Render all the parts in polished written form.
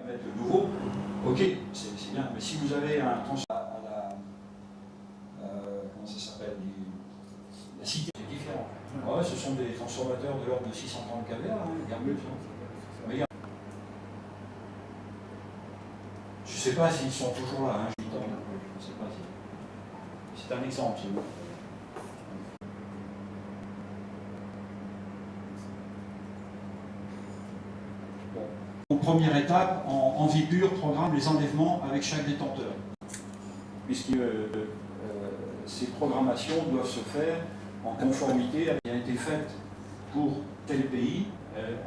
mettre le nouveau, ok, c'est bien. Mais si vous avez un transfert à la, comment ça s'appelle, la cité, c'est différent. Ouais, ce sont des transformateurs de l'ordre de 630 kVA, hein, mais je ne sais pas s'ils sont toujours là, hein, je ne sais pas si. C'est un exemple. Bon. Première étape, en vie pure, programme les enlèvements avec chaque détenteur. Puisque ces programmations doivent se faire en conformité avec ce qui a été fait pour tel pays.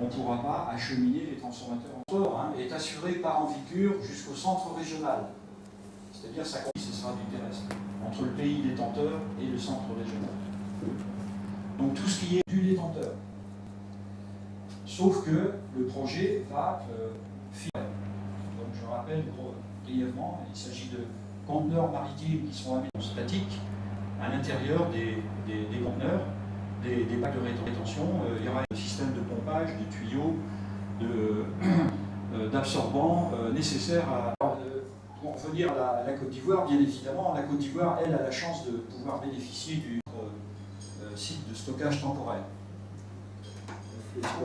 On ne pourra pas acheminer les transformateurs en sport, hein, est assuré par Envipure jusqu'au centre régional. C'est-à-dire ça ce sera du terrestre, entre le pays détenteur et le centre régional. Donc tout ce qui est du détenteur. Sauf que le projet va finir. Donc je rappelle brièvement, il s'agit de conteneurs maritimes qui seront aménagés statiques à l'intérieur des conteneurs, des bacs de rétention. Il y aura un système de pompage, de tuyaux, d'absorbants nécessaires pour revenir à la Côte d'Ivoire. Bien évidemment, la Côte d'Ivoire, elle, a la chance de pouvoir bénéficier du site de stockage temporaire.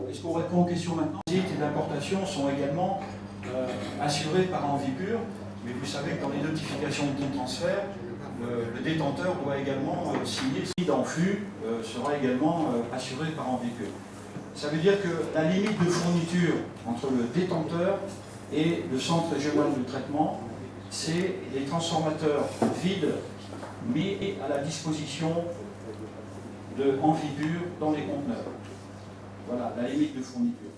Est-ce qu'on répond aux questions maintenant? Les sites d'importation sont également assurés par Envipure, mais vous savez que dans les notifications de transfert, le détenteur doit également signer. Le site en flux sera également assuré par Envipure. Ça veut dire que la limite de fourniture entre le détenteur et le centre régional de traitement, c'est les transformateurs vides mis à la disposition de Envipure dans les conteneurs. Voilà, la limite de fourniture.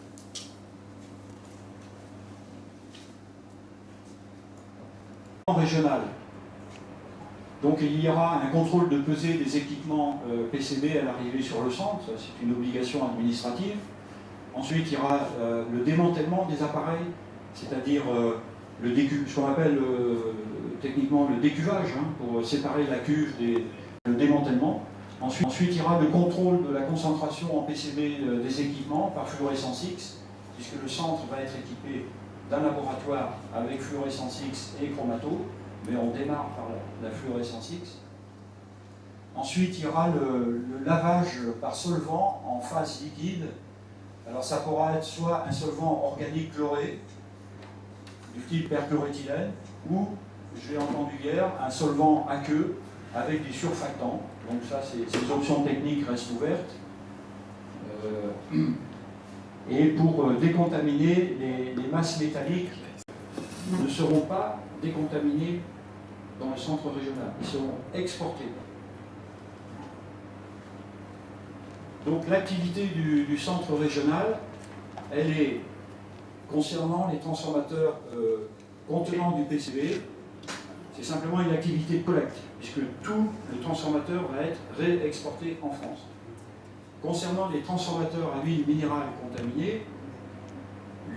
Régional. Donc il y aura un contrôle de pesée des équipements PCB à l'arrivée sur le centre, c'est une obligation administrative. Ensuite il y aura le démantèlement des appareils, c'est-à-dire ce qu'on appelle techniquement le décuvage, hein, pour séparer la cuve le démantèlement. Ensuite, il y aura le contrôle de la concentration en PCB des équipements par fluorescence X, puisque le centre va être équipé d'un laboratoire avec fluorescence X et chromato, mais on démarre par la fluorescence X. Ensuite, il y aura le lavage par solvant en phase liquide. Alors ça pourra être soit un solvant organique chloré, du type perchloréthylène, ou, j'ai entendu hier, un solvant aqueux avec des surfactants. Donc ça, ces options techniques restent ouvertes. Et pour décontaminer, les masses métalliques ne seront pas décontaminées dans le centre régional. Ils seront exportés. Donc l'activité du centre régional, elle est concernant les transformateurs contenant du PCB. C'est simplement une activité de collecte, puisque tout le transformateur va être réexporté en France. Concernant les transformateurs à huile minérale contaminée,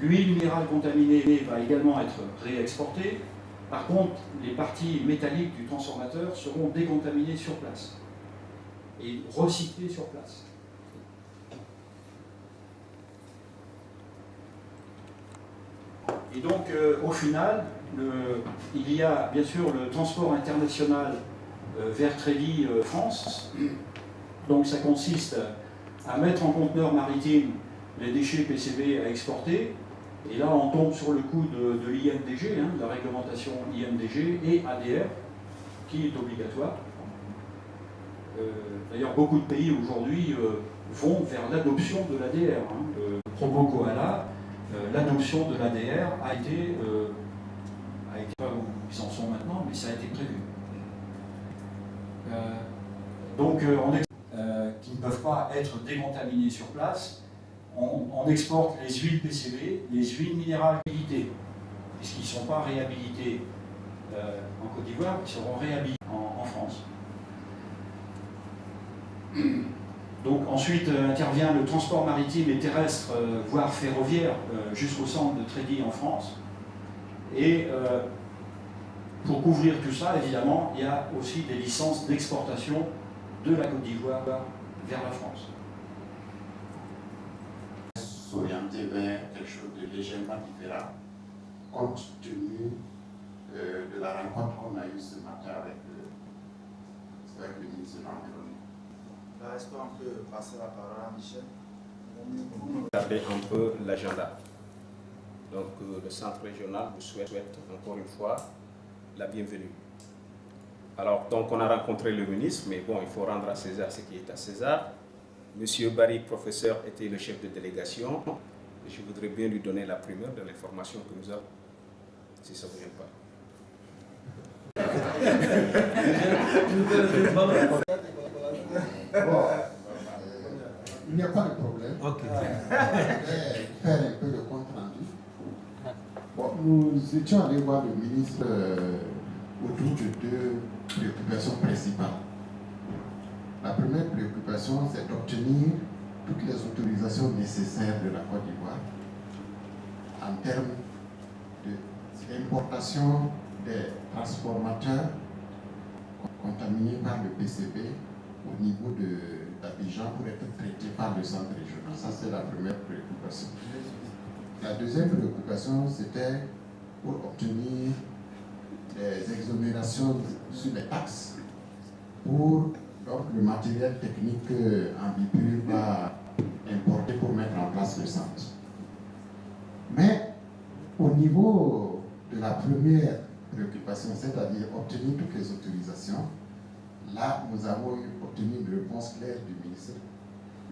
l'huile minérale contaminée va également être réexportée. Par contre, les parties métalliques du transformateur seront décontaminées sur place et recyclées sur place. Et donc, au final, il y a bien sûr le transport international vers Trédi, France. Donc ça consiste à mettre en conteneur maritime les déchets PCB à exporter. Et là, on tombe sur le coup de l'IMDG, hein, de la réglementation IMDG et ADR, qui est obligatoire. D'ailleurs, beaucoup de pays aujourd'hui vont vers l'adoption de l'ADR. Hein. Promo Koala, l'adoption de l'ADR a été pas où ils en sont maintenant, mais ça a été prévu. Donc, qui ne peuvent pas être décontaminés sur place, on exporte les huiles PCB, les huiles minérales réhabilitées, puisqu'ils ne sont pas réhabilités en Côte d'Ivoire, ils seront réhabilités en France. Donc ensuite intervient le transport maritime et terrestre, voire ferroviaire, jusqu'au centre de Trédi en France. Et pour couvrir tout ça, évidemment, il y a aussi des licences d'exportation de la Côte d'Ivoire vers la France. S'orienter vers quelque chose de légèrement différent. compte tenu de la rencontre qu'on a eue ce matin avec le ministre de l'Environnement. Là, est-ce qu'on peut passer la parole à Michel? Regarder un peu l'agenda. Donc le centre régional vous souhaite encore une fois la bienvenue. Alors, donc on a rencontré le ministre, mais bon, il faut rendre à César ce qui est à César. Monsieur Barry, professeur, était le chef de délégation. Je voudrais bien lui donner la primeur de l'information que nous avons, si ça ne vous gêne pas. Bon, il n'y a pas de problème. Okay. Je vais faire un peu de compte rendu. Bon, nous étions allés voir le ministre autour de deux préoccupations principales. La première préoccupation, c'est d'obtenir toutes les autorisations nécessaires de la Côte d'Ivoire en termes d'importation des transformateurs contaminés par le PCB au niveau d'Abidjan pour être traités par le centre régional. Ça, c'est la première préoccupation. La deuxième préoccupation, c'était pour obtenir des exonérations sur les taxes pour donc, le matériel technique en bipure importé pour mettre en place le centre. Mais au niveau de la première préoccupation, c'est-à-dire obtenir toutes les autorisations, là, nous avons obtenu une réponse claire du ministre.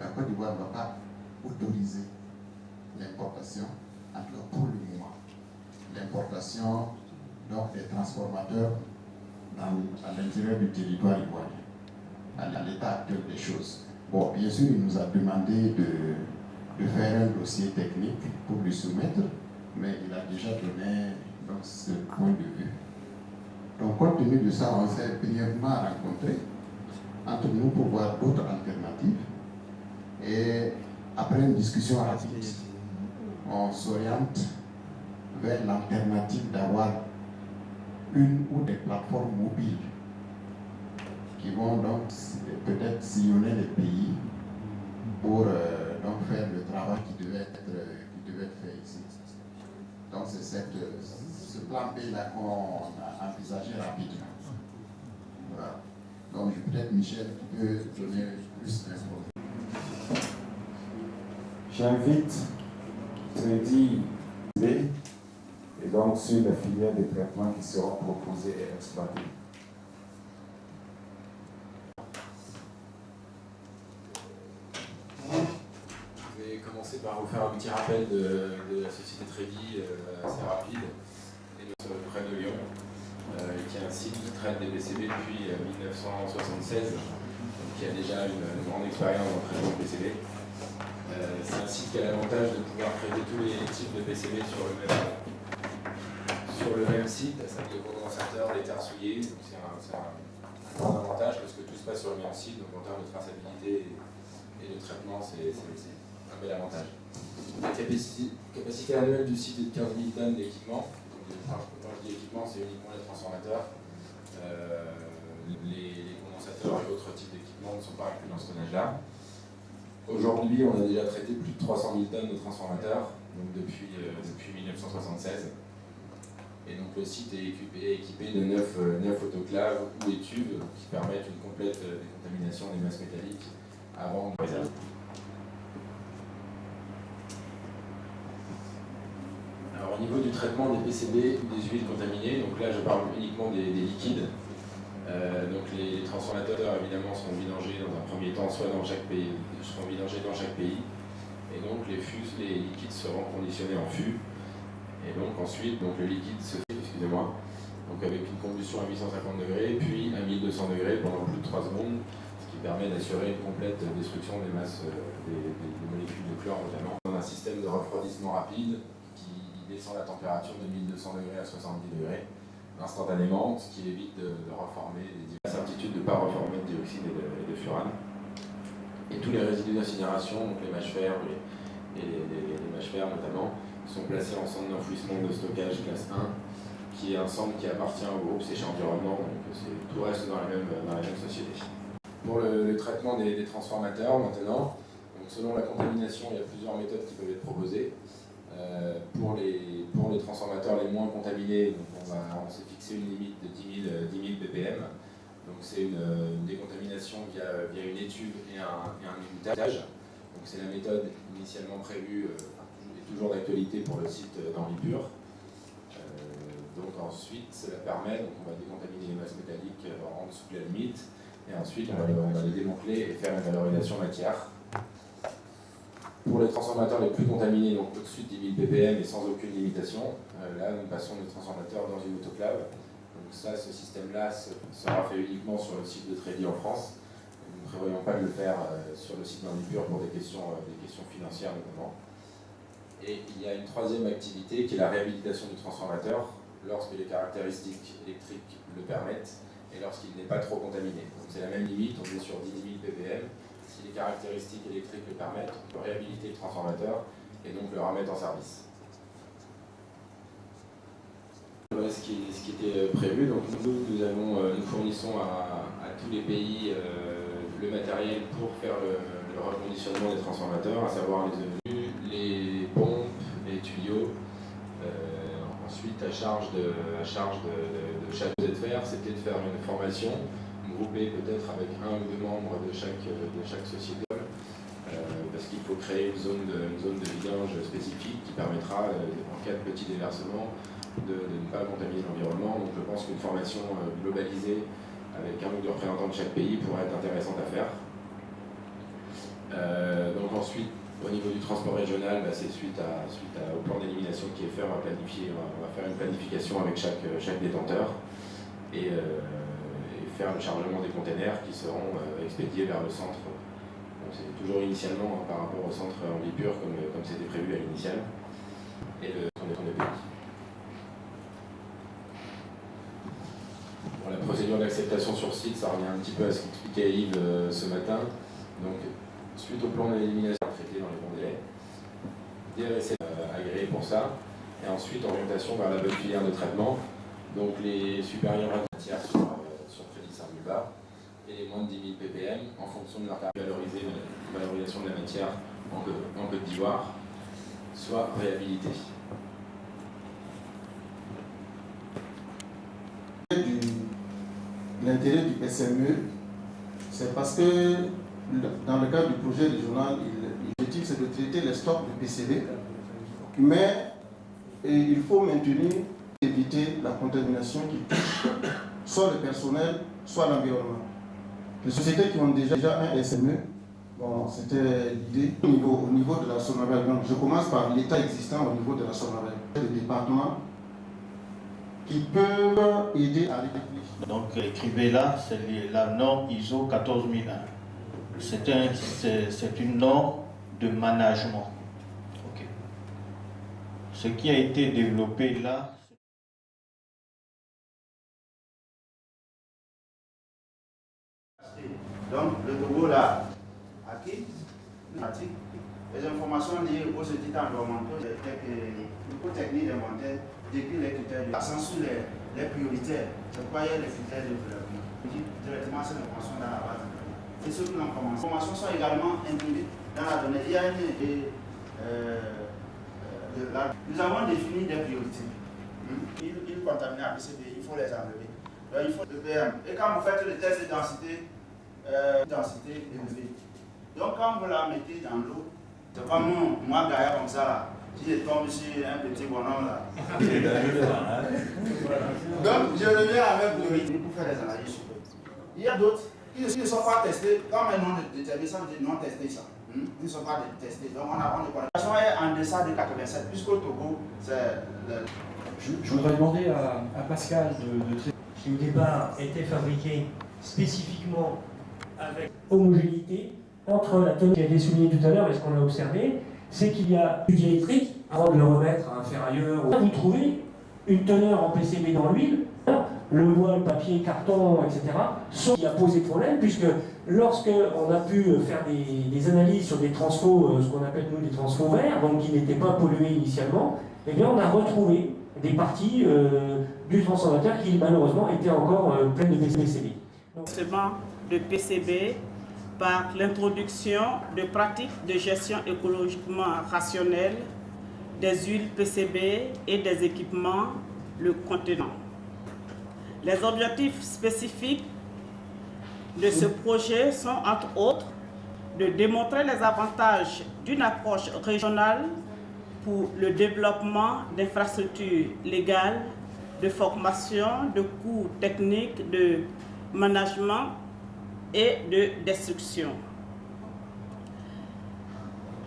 La Côte d'Ivoire ne va pas autoriser l'importation, en tout cas pour le moment, l'importation donc des transformateurs à l'intérieur du territoire ivoirien, à l'état actuel des choses. Bon, bien sûr, il nous a demandé de faire un dossier technique pour lui soumettre, mais il a déjà donné donc, ce point de vue. Donc, compte tenu de ça, on s'est brièvement rencontrés entre nous pour voir d'autres alternatives. Et après une discussion rapide, on s'oriente vers l'alternative d'avoir une ou des plateformes mobiles qui vont donc peut-être sillonner les pays pour donc faire le travail qui devait être fait ici. Donc c'est ce plan B-là qu'on a envisagé rapidement. Voilà. Donc peut-être Michel qui peut donner plus d'informations. J'invite Crédit et donc sur les filières de traitement qui seront proposées et exploitées. Je vais commencer par vous faire un petit rappel de la société Trédi assez rapide, et près de Lyon, qui est un site qui traite des PCB depuis 1976, donc qui a déjà une grande expérience dans le traitement de PCB. C'est un site qui a l'avantage de pouvoir traiter tous les types de PCB sur le même site, à savoir les condensateurs, les terres souillées. C'est un grand avantage parce que tout se passe sur le même site, donc en termes de traçabilité et de traitement, c'est un bel avantage. La capacité annuelle du site est de 15 000 tonnes d'équipement. Quand je dis équipement, c'est uniquement les transformateurs. Les condensateurs et autres types d'équipements ne sont pas inclus dans ce tonnage-là. Aujourd'hui, on a déjà traité plus de 300 000 tonnes de transformateurs, donc depuis 1976. Et donc le site est équipé de 9 autoclaves ou étuves qui permettent une complète décontamination des masses métalliques avant de réserve. Alors au niveau du traitement des PCB ou des huiles contaminées, donc là je parle uniquement des liquides. Donc les transformateurs évidemment seront vidangés dans un premier temps, soit dans chaque pays, et donc les liquides seront conditionnés en fût, et donc ensuite le liquide se fait, donc avec une combustion à 850 degrés, puis à 1200 degrés pendant plus de 3 secondes, ce qui permet d'assurer une complète destruction des masses, des molécules de chlore notamment. On a un système de refroidissement rapide qui descend la température de 1200 degrés à 70 degrés. Instantanément, ce qui évite de reformer la certitude de ne pas reformer de dioxyde et de furane. Et tous les résidus d'incinération, donc les mâches-fer et les mâches-fer notamment, sont placés en centre d'enfouissement de stockage classe 1, qui est un centre qui appartient au groupe Séché Environnement, donc tout reste dans la même société. Pour le traitement des transformateurs maintenant, donc selon la contamination, il y a plusieurs méthodes qui peuvent être proposées. Pour les transformateurs les moins contaminés, donc on s'est fixé une limite de 10 000 ppm. Donc c'est une décontamination via une étuve et un égouttage. Donc c'est la méthode initialement prévue et toujours d'actualité pour le site d'Henri Pur. Donc ensuite cela permet, donc on va décontaminer les masses métalliques en dessous de la limite, et ensuite on va les démanteler et faire une valorisation matière. Pour les transformateurs les plus contaminés, donc au-dessus de 10 000 ppm et sans aucune limitation, là nous passons des transformateurs dans une autoclave. Donc ça, ce système-là sera fait uniquement sur le site de Trédi en France. Nous ne prévoyons pas de le faire sur le site d'Henri Pur pour des questions financières notamment. Et il y a une troisième activité qui est la réhabilitation du transformateur lorsque les caractéristiques électriques le permettent et lorsqu'il n'est pas trop contaminé. Donc c'est la même limite, on est sur 10 000 ppm. Si les caractéristiques électriques le permettent, on peut réhabiliter le transformateur et donc le remettre en service. Voilà ce qui était prévu. Donc nous fournissons à tous les pays le matériel pour faire le reconditionnement des transformateurs, à savoir les avenues, les pompes, les tuyaux. Ensuite, à charge de chaque ZFR, c'était de faire une formation groupée peut-être avec un ou deux membres de chaque société, parce qu'il faut créer une zone de vidange spécifique qui permettra, en cas de petit déversement, de ne pas contaminer l'environnement. Donc je pense qu'une formation globalisée avec un ou deux représentants de chaque pays pourrait être intéressante à faire. Donc ensuite, au niveau du transport régional, c'est suite au plan d'élimination qui est fait, on va faire une planification avec chaque détenteur et faire le chargement des containers qui seront expédiés vers le centre. C'est toujours initialement par rapport au centre Henri Pur comme c'était prévu à l'initiale, et le centre de pays. Bon, la procédure d'acceptation sur site, ça revient un petit peu à ce qu'expliquait Yves ce matin. Donc, suite au plan d'élimination traité dans les bons délais, DRSC agréé pour ça, et ensuite orientation vers la bonne filière de traitement, donc les supérieurs à la matière sur Trédi Saint-Vulbas et les moins de 10 000 ppm en fonction de leur valorisation de la matière en Côte d'Ivoire, soit réhabilité. L'intérêt du SME, c'est parce que dans le cadre du projet régional, l'objectif c'est de traiter les stocks de PCB, mais il faut maintenir, éviter la contamination qui touche soit le personnel, soit l'environnement. Les sociétés qui ont déjà un SME, bon, c'était l'idée au niveau de la Sonabel. Donc je commence par l'état existant au niveau de la Sonabel. Les départements qui peuvent aider à réfléchir. Donc écrivez là, c'est la norme ISO 14001. C'est une norme de management. Okay. Ce qui a été développé là. Donc le Togo l'a acquis, les informations liées aux études environnementaux, les techniques d'inventaire, décrit les critères, l'accent sur les prioritaires, c'est quoi les critères de développement. On dit directement ces informations dans la base. C'est ce que l'on commence. Les informations sont également imprimées dans la donnée. Il y a nous avons défini des priorités. Ils contaminent à PCB, il faut les enlever. Donc il faut le PM. Et quand vous faites le test de densité élevée, donc quand vous la mettez dans l'eau, c'est comme moi, derrière comme ça, là. Si je tombe sur un petit bonhomme là. Donc je reviens avec le rythme pour faire les analyses. Il y a d'autres qui ne sont pas testés, comme un nom déterminé, ça veut dire non testé ça. Ils ne sont pas testés. Donc on est en deçà de 87, puisqu'au Togo, c'est Je voudrais demander à Pascal de qui au départ était fabriqué spécifiquement avec homogénéité entre la teneur qui a été soulignée tout à l'heure et ce qu'on a observé, c'est qu'il y a du diélectrique avant de le remettre à un ferrailleur. Vous trouvez une teneur en PCB dans l'huile, le voile, papier, carton, etc. Sauf qui a posé problème, puisque lorsqu'on a pu faire des analyses sur des transfos, ce qu'on appelle nous des transfos verts, donc qui n'étaient pas pollués initialement, eh bien on a retrouvé des parties du transformateur qui malheureusement étaient encore pleines de PCB. De PCB par l'introduction de pratiques de gestion écologiquement rationnelles des huiles PCB et des équipements le contenant. Les objectifs spécifiques de ce projet sont entre autres de démontrer les avantages d'une approche régionale pour le développement d'infrastructures légales, de formation, de cours techniques, de management et de destruction.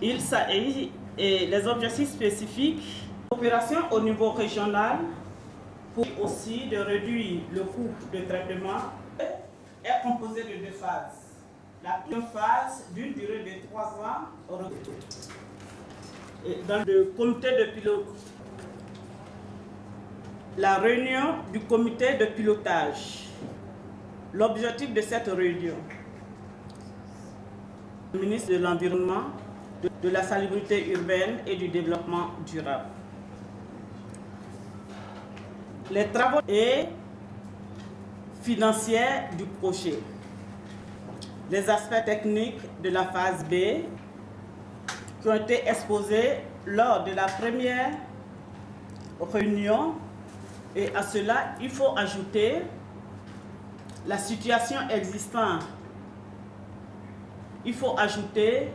Il s'agit des objectifs spécifiques, opération au niveau régional pour aussi de réduire le coût de traitement est composé de 2 phases. La première phase d'une durée de 3 ans dans le comité de pilotage. La réunion du comité de pilotage. L'objectif de cette réunion, le ministre de l'Environnement, de la salubrité urbaine et du développement durable. Les travaux et financiers du projet. Les aspects techniques de la phase B qui ont été exposés lors de la première réunion. Et à cela, il faut ajouter la situation existante. Il faut ajouter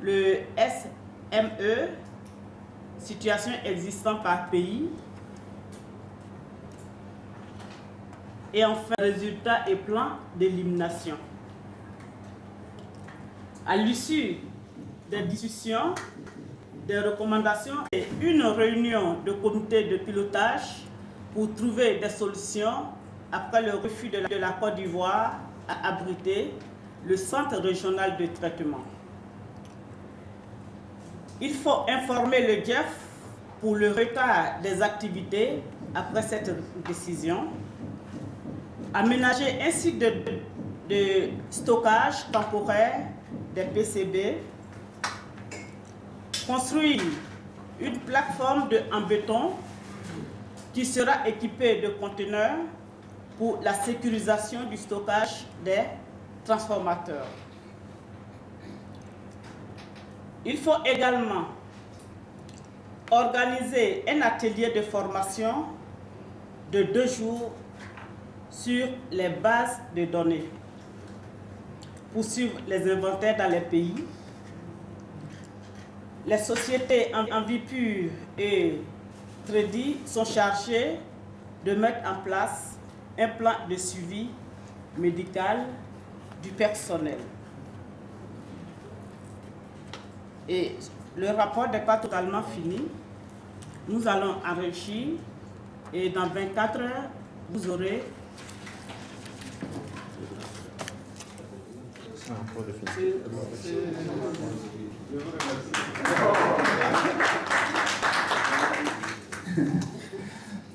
le SME, situation existante par pays. Et enfin, résultats et plans d'élimination. À l'issue des discussions, des recommandations et une réunion de comité de pilotage pour trouver des solutions après le refus de la Côte d'Ivoire à abriter le centre régional de traitement. Il faut informer le GEF pour le retard des activités après cette décision, aménager un site de stockage temporaire des PCB, construire une plateforme en béton qui sera équipée de conteneurs pour la sécurisation du stockage des transformateurs. Il faut également organiser un atelier de formation de 2 jours sur les bases de données pour suivre les inventaires dans les pays. Les sociétés en vie pure et crédit sont chargées de mettre en place un plan de suivi médical du personnel. Et le rapport n'est pas totalement fini. Nous allons enrichir et dans 24 heures, vous aurez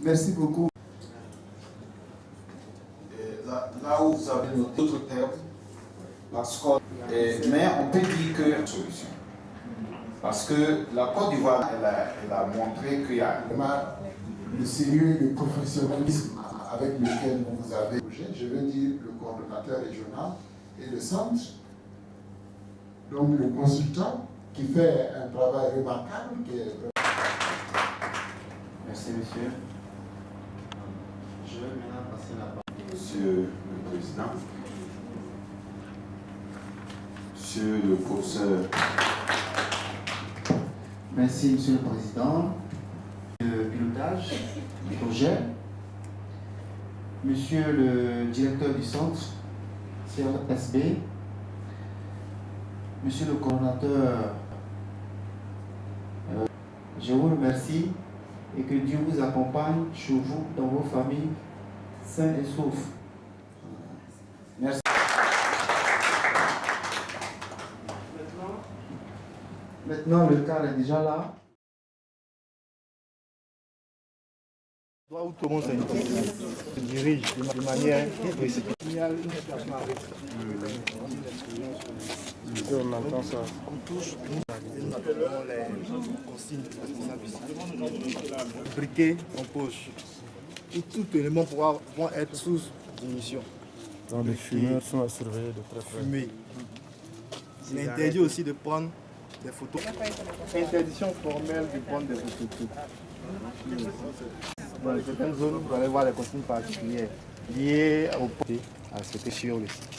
Merci beaucoup. Là où vous avez noté d'autres termes, mais on peut dire que une solution. Parce que la Côte d'Ivoire, elle a montré qu'il y a vraiment le sérieux et le professionnalisme avec lequel vous avez, je veux dire, le coordonnateur régional et le centre, donc le consultant qui fait un travail remarquable. Merci, monsieur. Je vais maintenant passer la parole. Monsieur le Président, Monsieur le professeur. Merci, Monsieur le Président. Le pilotage du projet, Monsieur le directeur du centre CRSB, Monsieur le coordonnateur, je vous remercie et que Dieu vous accompagne chez vous, dans vos familles, sains et saufs. Merci. Maintenant, le cadre est déjà là. Où tout le monde se dirige de manière précipitée. Il y a une situation avec on entend ça. On touche, nous appelons les consignes responsables. Briquet en poche. Et tout élément vont être sous ignition. Donc les fumeurs sont à surveiller de très près. Fumer. Il est interdit aussi de prendre des photos. Interdiction formelle de prendre des photos. Dans certaines zones, vous allez voir les consignes particulières liées au porté à ce que sur le site.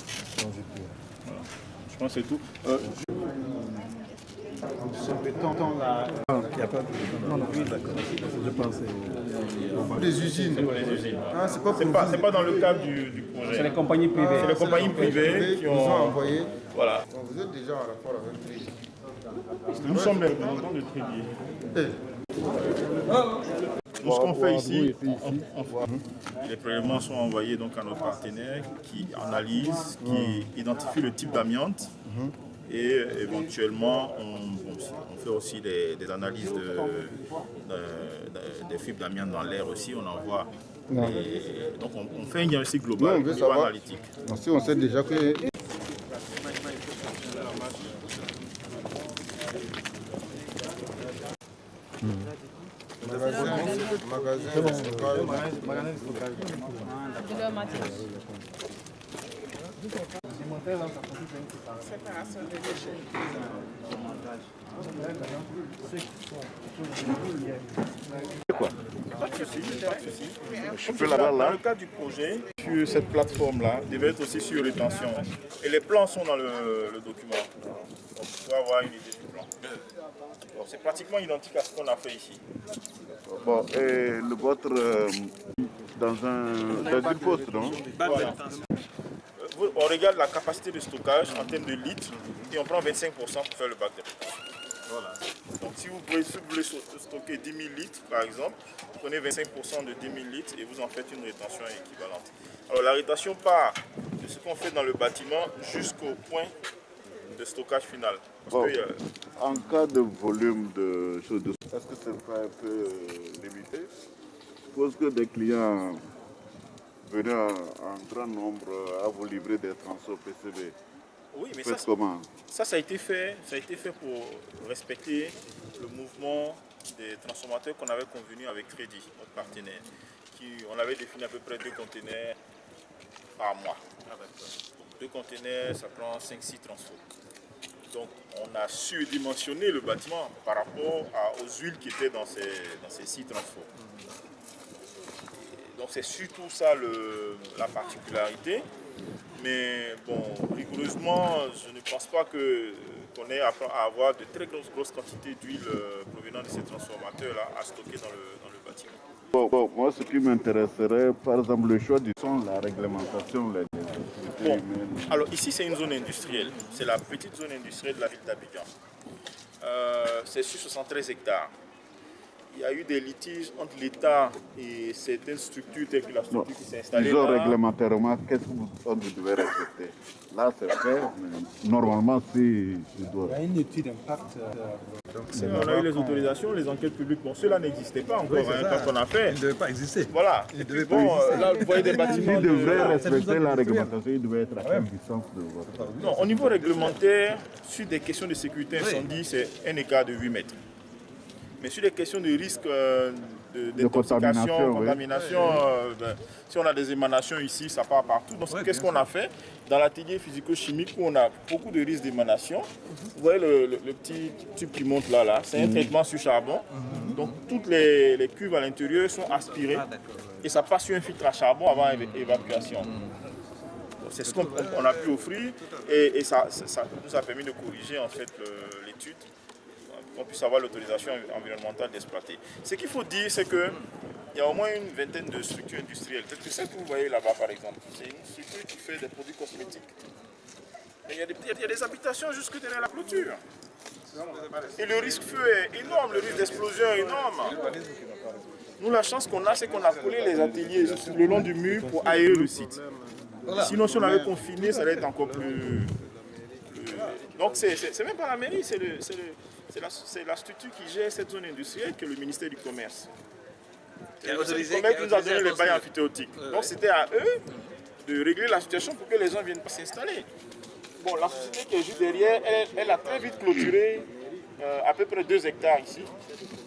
Je pense que c'est tout. Ce béton là, il n'y a pas de béton. Non, oui, d'accord. Je pense des usines. Ah, c'est pas dans le cadre du projet. C'est les compagnies privées. C'est les compagnies privées qui ont envoyé. Voilà. Vous êtes déjà en rapport avec Trédi. Nous sommes les représentants de Trédi. Donc, ce qu'on fait ici, les prélèvements sont envoyés donc à nos partenaires qui analysent, qui identifient le type d'amiante. Et éventuellement, on fait aussi des analyses des fibres d'amiante dans l'air aussi. On envoie. Donc on fait un diagnostic global au niveau analytique. Si on sait déjà que... Magasin de stockage. Séparation des déchets. Quoi? Pas de souci, pas de souci. Je peux là-bas, là. Dans le cadre du projet, sur cette plateforme-là, devait être aussi sur rétention. Et les plans sont dans le document. Donc, il faut avoir une idée du plan. Bon, c'est pratiquement identique à ce qu'on a fait ici. Bon, et le vôtre dans une poste, non? Voilà. On regarde la capacité de stockage en termes de litres et on prend 25% pour faire le bac de rétention. Voilà. Donc si vous voulez stocker 10 000 litres par exemple, vous prenez 25% de 10 000 litres et vous en faites une rétention équivalente. Alors la rétention part de ce qu'on fait dans le bâtiment jusqu'au point de stockage final. Bon, en cas de volume de choses, est-ce que ce n'est pas un peu limité? Je suppose que des clients venant en grand nombre à vous livrer des transports PCB. Oui, mais comment? Ça a été fait pour respecter le mouvement des transformateurs qu'on avait convenu avec Trédi, notre partenaire. On avait défini à peu près 2 conteneurs par mois. Donc 2 conteneurs, ça prend 5-6 transports. Donc on a surdimensionné le bâtiment par rapport aux huiles qui étaient dans ces 6 transports. Donc c'est surtout ça la particularité. Mais bon, rigoureusement, je ne pense pas qu'on ait à avoir de très grosses quantités d'huile provenant de ces transformateurs-là à stocker dans le bâtiment. Bon, moi, ce qui m'intéresserait, par exemple, le choix du son, la réglementation, alors ici, c'est une zone industrielle. C'est la petite zone industrielle de la ville d'Abidjan. C'est sur 73 hectares. Il y a eu des litiges entre l'État et certaines structures telles que la structure qui s'est installée disons là. Réglementairement, qu'est-ce que vous devez respecter? Là, c'est fait, mais normalement, si je dois... Il y a une étude d'impact. On a eu les autorisations, les enquêtes publiques. Bon, cela n'existait pas encore quand on a fait. Il ne devait pas exister. Voilà. Il devait pas exister. Là, vous voyez des bâtiments... S'il devrait respecter la réglementation, il devait être à quelle distance de votre... Non, au niveau réglementaire, sur des questions de sécurité incendie, c'est un écart de 8 mètres. Mais sur les questions de risque de contamination, si on a des émanations ici, ça part partout. Donc qu'est-ce qu'on a fait? Dans l'atelier physico-chimique où on a beaucoup de risques d'émanation, vous voyez le petit tube qui monte là, c'est un traitement sur charbon. Donc toutes les cuves à l'intérieur sont aspirées et ça passe sur un filtre à charbon avant évacuation. C'est ce qu'on a pu offrir et ça nous a permis de corriger en fait l'étude, qu'on puisse avoir l'autorisation environnementale d'exploiter. Ce qu'il faut dire, c'est qu'il y a au moins une vingtaine de structures industrielles. Peut-être que celle que vous voyez là-bas, par exemple, c'est une structure qui fait des produits cosmétiques. Mais il y a des habitations jusque derrière la clôture. Et le risque feu est énorme, le risque d'explosion est énorme. Nous, la chance qu'on a, c'est qu'on a collé les ateliers le long du mur pour aérer le site. Sinon, si on avait confiné, ça allait être encore plus... Donc, c'est même pas la mairie, c'est la structure qui gère cette zone industrielle que le ministère du Commerce. Le ministère du Commerce nous a donné les bails amphithéotiques. Donc, c'était à eux de régler la situation pour que les gens ne viennent pas s'installer. Bon, la société qui est juste derrière, elle a très vite clôturé à peu près 2 hectares ici.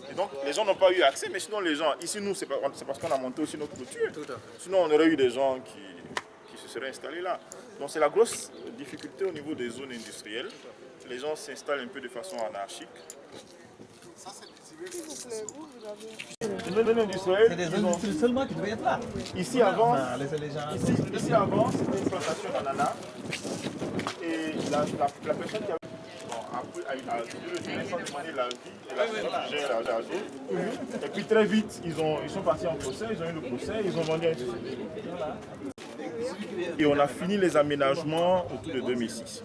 Et donc, les gens n'ont pas eu accès, mais sinon, les gens, ici, nous, c'est parce qu'on a monté aussi notre clôture. Sinon, on aurait eu des gens qui se seraient installés là. Donc, c'est la grosse difficulté au niveau des zones industrielles. les gens s'installent un peu de façon anarchique. C'est des industries seulement qui devaient être là. Ici avant, ici avant c'était une plantation d'ananas. Et la personne qui avait... Bon, après, sans demander la vie, et la personne qui gère la vie. Et puis très vite, ils sont partis en procès, ils ont eu le procès, ils ont vendu un société. Et on a fini les aménagements autour de 2006.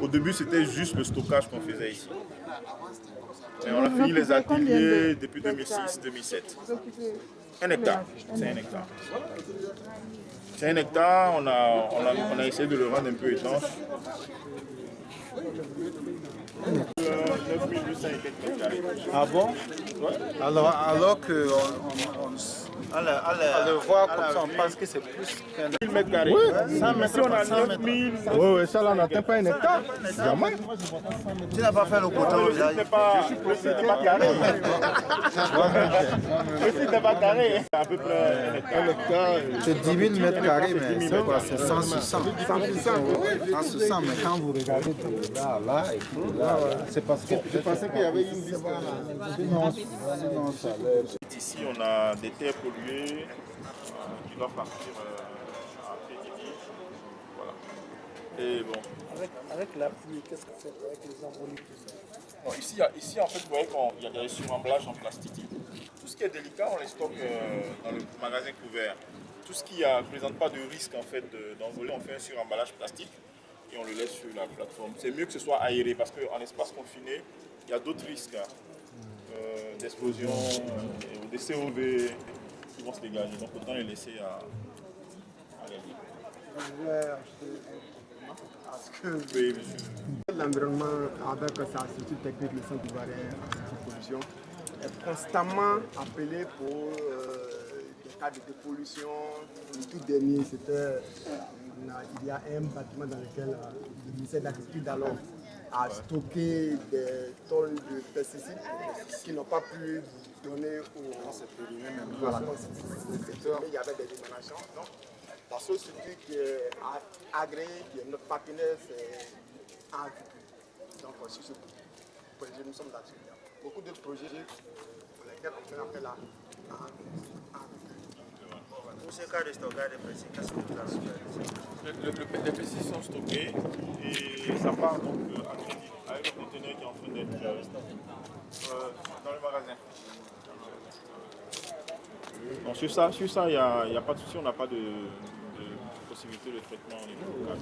Au début, c'était juste le stockage qu'on faisait ici. Et on a fini les ateliers depuis 2006-2007. 1 hectare, c'est 1 hectare. C'est 1 hectare, on a essayé de le rendre un peu étanche. 9800 et quelques mètres carrés. Ah bon? Ouais. Alors que on le voit comme ça, on pense que c'est plus qu'un 1000 mètres carrés. Oui, 100 mètres, si on a 9000. Oui, ça là, on n'atteint pas 1 hectare. Tu n'as pas fait le quota au village. Le site n'est pas carré. Le site n'est pas carré. C'est à peu près 1 hectare. C'est 10 000 mètres carrés, mais c'est quoi? C'est 100 sur 100. 100 sur 100, mais quand vous regardez de là, et puis là, c'est parce que je pensais qu'il y avait une liste. Sinon, ça allait. Ici, on a des terres polluées qui doivent partir à Pédini. Voilà. Et bon. Avec la pluie, qu'est-ce que c'est avec les emboliques? Bon, ici, en fait, vous voyez qu'il y a des suremblages en plastique. Tout ce qui est délicat, on les stocke dans le magasin couvert. Tout ce qui ne présente pas de risque en fait, d'envoler, on fait un suremballage plastique et on le laisse sur la plateforme. C'est mieux que ce soit aéré parce qu'en espace confiné, il y a d'autres risques d'explosion ou des COV qui vont se dégager. Donc autant les laisser à la vie. Je vais acheter parce que l'environnement avec sa structure technique, le centre ivoirien anti-pollution, est constamment appelé pour des cas de dépollution. Le tout dernier, c'était il y a un bâtiment dans lequel le ministère de l'Agriculture d'alors a stocké des tonnes de pesticides qui n'ont pas pu donner au secteur. Il y avait des émanations. Donc, la société qui est agréée, qui est notre partenaire, c'est Agriculture. Donc, sur ce projet, nous sommes là-dessus. Il y a beaucoup de projets pour lesquels on fait appel à Pour ce cas de stockage de pesticides, qu'est-ce que vous avez fait? Les pesticides sont stockés et ça part donc à crédit avec le conteneur qui est en train d'être dans le magasin. Donc sur ça, il n'y a pas de souci, on n'a pas de possibilité de traitement au niveau local.